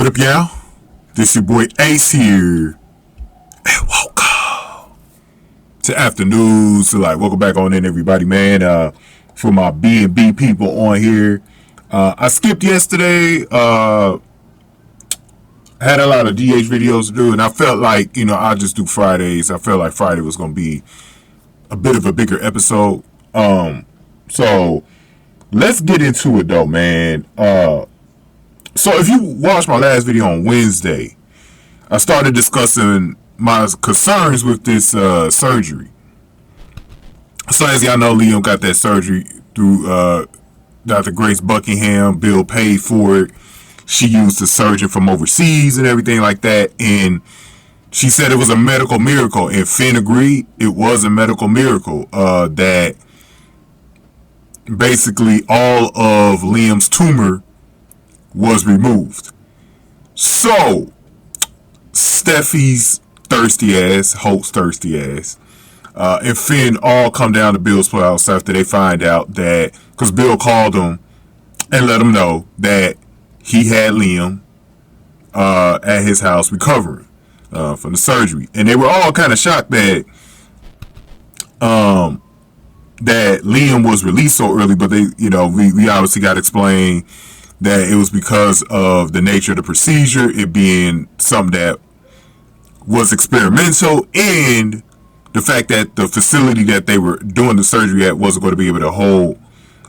What up, y'all? This your boy Ace here. And welcome to Afternoons. So, welcome back on in, everybody, man. For my B&B people on here. I skipped yesterday. Had a lot of DH videos to do, and I felt like, I'll just do Fridays. I felt like Friday was going to be a bit of a bigger episode. So, let's get into it, though, man. So if you watched my last video on Wednesday, I started discussing my concerns with this surgery. So as y'all know, Liam got that surgery through Dr. Grace Buckingham. Bill paid for it. She used a surgeon from overseas and everything like that. And she said it was a medical miracle. And Finn agreed it was a medical miracle. That basically all of Liam's tumor was removed. So Steffy's thirsty ass, Holt's thirsty ass, and Finn all come down to Bill's house after they find out that, because Bill called them and let them know that he had Liam at his house recovering from the surgery, and they were all kind of shocked that that Liam was released so early. But they, we obviously got to explain that it was because of the nature of the procedure, it being something that was experimental, and the fact that the facility that they were doing the surgery at wasn't going to be able to hold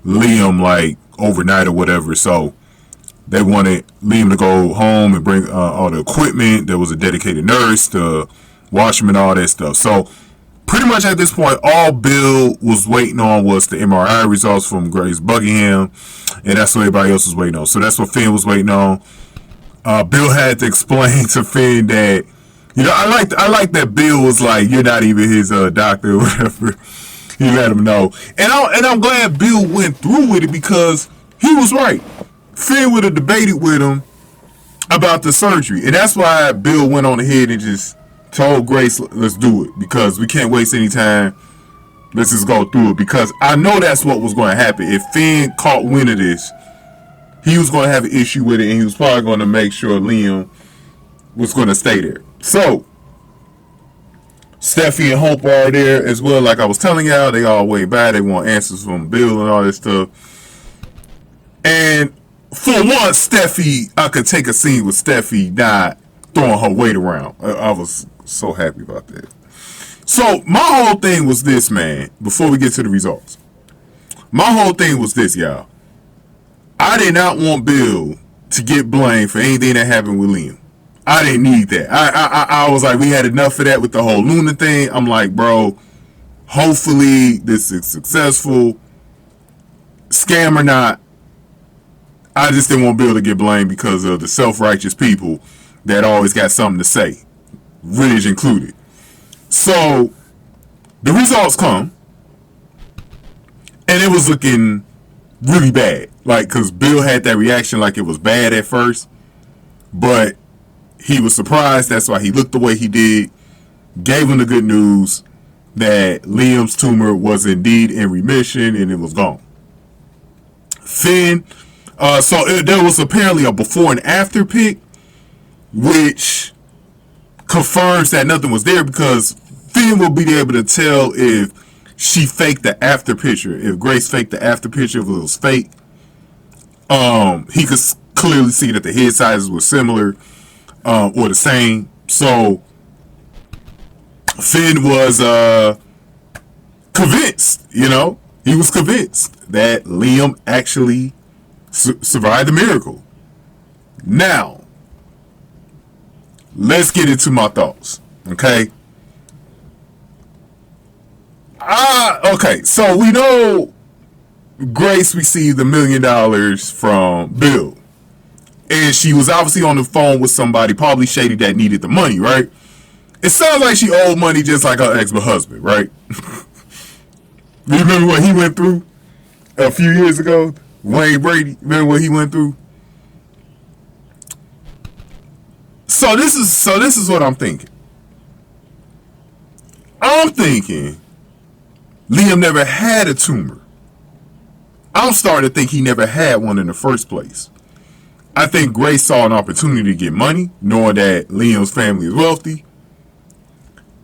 Liam overnight or whatever. So they wanted Liam to go home and bring all the equipment. There was a dedicated nurse to wash him and all that stuff. So pretty much at this point, all Bill was waiting on was the MRI results from Grace Buckingham, and that's what everybody else was waiting on. So that's what Finn was waiting on. Bill had to explain to Finn that, I like that Bill was like, you're not even his doctor or whatever. He let him know. And I'm glad Bill went through with it, because he was right. Finn would have debated with him about the surgery. And that's why Bill went on ahead and just told Grace, let's do it, because we can't waste any time. Let's just go through it, because I know that's what was going to happen. If Finn caught wind of this, he was going to have an issue with it, and he was probably going to make sure Liam was going to stay there. So Steffy and Hope are there as well. Like I was telling y'all, they all way back. They want answers from Bill and all this stuff. And for once, Steffy, I could take a scene with Steffy not throwing her weight around. I was so happy about that. So my whole thing was this, man, before we get to the results. My whole thing was this, y'all. I did not want Bill to get blamed for anything that happened with Liam. I didn't need that. I was like, we had enough of that with the whole Luna thing. I'm like, bro, hopefully this is successful. Scam or not, I just didn't want Bill to get blamed because of the self-righteous people that always got something to say, Ridge included. So the results come, and it was looking really bad. Because Bill had that reaction like it was bad at first, but he was surprised. That's why he looked the way he did. Gave him the good news that Liam's tumor was indeed in remission and it was gone. Finn, there was apparently a before and after pic, which confirms that nothing was there, because Finn will be able to tell if she faked the after picture. If Grace faked the after picture, if it was fake, he could clearly see that the head sizes were similar or the same. So Finn was convinced, he was convinced that Liam actually survived the miracle. Now, let's get into my thoughts, okay? Okay, so we know Grace received $1 million from Bill. And she was obviously on the phone with somebody, probably shady, that needed the money, right? It sounds like she owed money just like her ex-husband, right? You remember what he went through a few years ago? Wayne Brady, remember what he went through? So this is what I'm thinking. I'm thinking Liam never had a tumor. I'm starting to think he never had one in the first place. I think Grace saw an opportunity to get money, knowing that Liam's family is wealthy,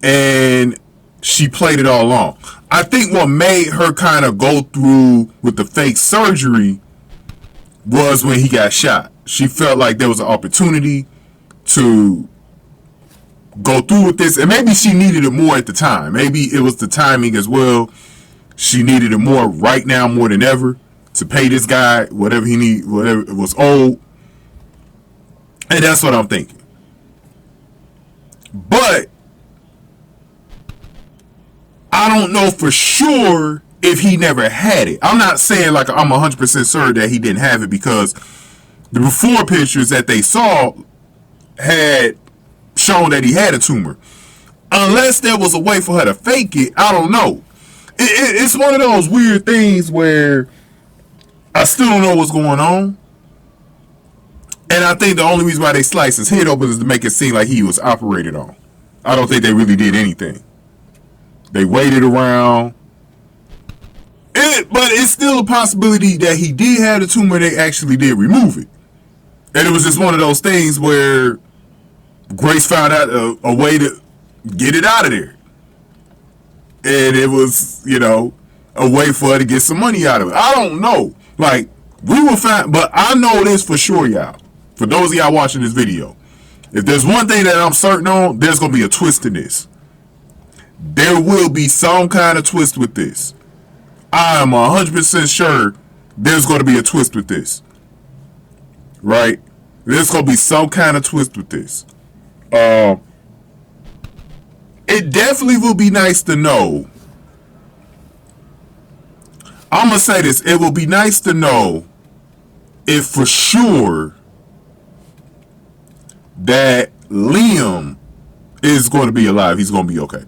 and she played it all along. I think what made her kind of go through with the fake surgery was when he got shot. She felt like there was an opportunity to go through with this, and maybe she needed it more at the time. Maybe it was the timing as well. She needed it more right now, more than ever, to pay this guy whatever he need, whatever was owed. And that's what I'm thinking. But I don't know for sure if he never had it. I'm not saying like I'm 100% sure that he didn't have it, because the before pictures that they saw had shown that he had a tumor. Unless there was a way for her to fake it, I don't know. It's one of those weird things where I still don't know what's going on. And I think the only reason why they sliced his head open is to make it seem like he was operated on. I don't think they really did anything. They waited around. But it's still a possibility that he did have the tumor and they actually did remove it. And it was just one of those things where Grace found out a way to get it out of there. And it was, a way for her to get some money out of it. I don't know. Like, we will find, but I know this for sure, y'all. For those of y'all watching this video, if there's one thing that I'm certain on, there's going to be a twist in this. There will be some kind of twist with this. I am 100% sure there's going to be a twist with this. Right? There's going to be some kind of twist with this. It definitely will be nice to know. I'm going to say this. It will be nice to know if for sure that Liam is going to be alive. He's going to be okay.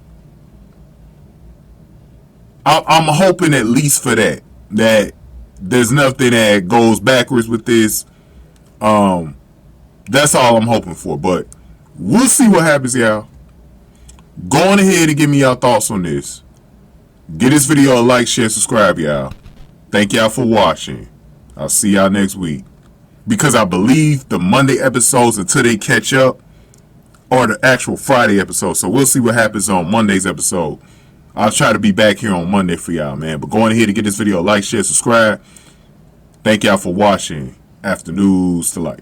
I'm hoping at least for that. That there's nothing that goes backwards with this. That's all I'm hoping for. But we'll see what happens, y'all. Go on ahead and give me your thoughts on this. Give this video a like, share, subscribe, y'all. Thank y'all for watching. I'll see y'all next week. Because I believe the Monday episodes, until they catch up, are the actual Friday episodes. So we'll see what happens on Monday's episode. I'll try to be back here on Monday for y'all, man. But go on ahead and give this video a like, share, subscribe. Thank y'all for watching After News to Light.